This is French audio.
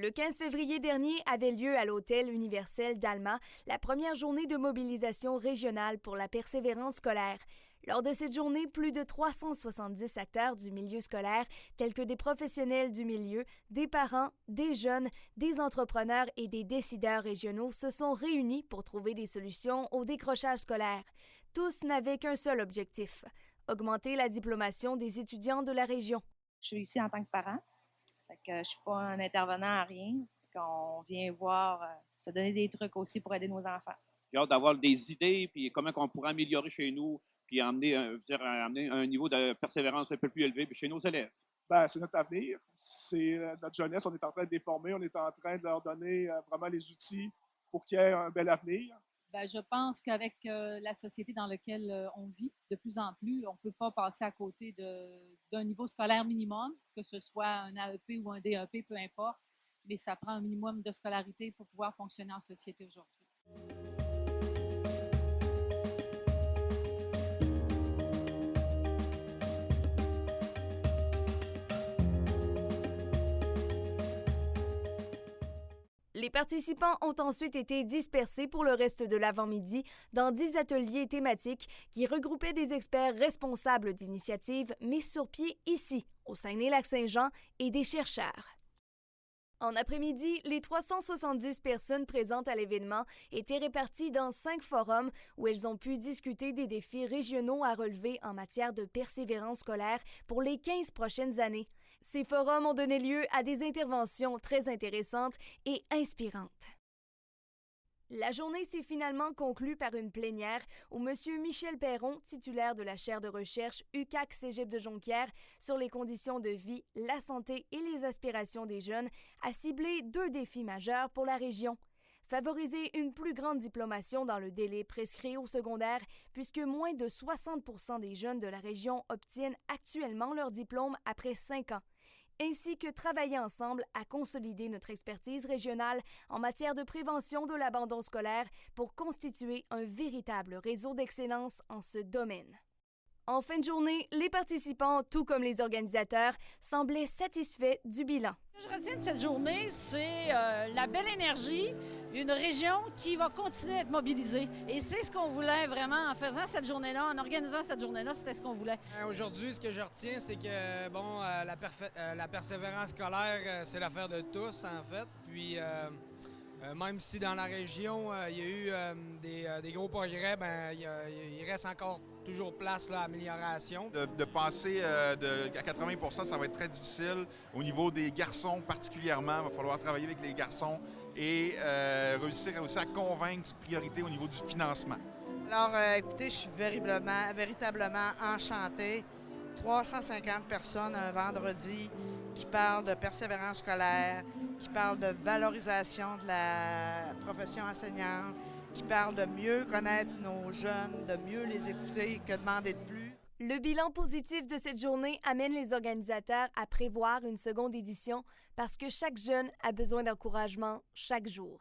Le 15 février dernier avait lieu à l'Hôtel Universel d'Alma la première journée de mobilisation régionale pour la persévérance scolaire. Lors de cette journée, plus de 370 acteurs du milieu scolaire, tels que des professionnels du milieu, des parents, des jeunes, des entrepreneurs et des décideurs régionaux se sont réunis pour trouver des solutions au décrochage scolaire. Tous n'avaient qu'un seul objectif, augmenter la diplomation des étudiants de la région. Je suis ici en tant que parent. Fait que je ne suis pas un intervenant à rien. On vient voir, se donner des trucs aussi pour aider nos enfants. J'ai hâte d'avoir des idées, puis comment on pourrait améliorer chez nous, puis amener un niveau de persévérance un peu plus élevé chez nos élèves. Ben, c'est notre avenir, c'est notre jeunesse. On est en train de les former, on est en train de leur donner vraiment les outils pour qu'il y ait un bel avenir. Ben, je pense qu'avec la société dans laquelle on vit, de plus en plus, on ne peut pas passer à côté d'un niveau scolaire minimum, que ce soit un AEP ou un DEP, peu importe, mais ça prend un minimum de scolarité pour pouvoir fonctionner en société aujourd'hui. Les participants ont ensuite été dispersés pour le reste de l'avant-midi dans 10 ateliers thématiques qui regroupaient des experts responsables d'initiatives mises sur pied ici, au Saguenay-Lac-Saint-Jean, et des chercheurs. En après-midi, les 370 personnes présentes à l'événement étaient réparties dans 5 forums où elles ont pu discuter des défis régionaux à relever en matière de persévérance scolaire pour les 15 prochaines années. Ces forums ont donné lieu à des interventions très intéressantes et inspirantes. La journée s'est finalement conclue par une plénière où M. Michel Perron, titulaire de la chaire de recherche UQAC Cégep de Jonquière sur les conditions de vie, la santé et les aspirations des jeunes, a ciblé 2 défis majeurs pour la région. Favoriser une plus grande diplomation dans le délai prescrit au secondaire, puisque moins de 60% des jeunes de la région obtiennent actuellement leur diplôme après 5 ans. Ainsi que travailler ensemble à consolider notre expertise régionale en matière de prévention de l'abandon scolaire pour constituer un véritable réseau d'excellence en ce domaine. En fin de journée, les participants, tout comme les organisateurs, semblaient satisfaits du bilan. Ce que je retiens de cette journée, c'est la belle énergie, une région qui va continuer à être mobilisée. Et c'est ce qu'on voulait vraiment en faisant cette journée-là, en organisant cette journée-là, c'était ce qu'on voulait. Aujourd'hui, ce que je retiens, c'est que bon, la persévérance scolaire, c'est l'affaire de tous, en fait. Puis, même si dans la région, il y a eu des gros progrès, il reste encore toujours place là, à amélioration. De passer à 80 %, ça va être très difficile. Au niveau des garçons particulièrement, il va falloir travailler avec les garçons et réussir aussi à convaincre priorité au niveau du financement. Alors, écoutez, je suis véritablement enchantée. 350 personnes un vendredi qui parlent de persévérance scolaire, qui parlent de valorisation de la profession enseignante, qui parlent de mieux connaître nos jeunes, de mieux les écouter, que demander de plus. Le bilan positif de cette journée amène les organisateurs à prévoir une seconde édition parce que chaque jeune a besoin d'encouragement chaque jour.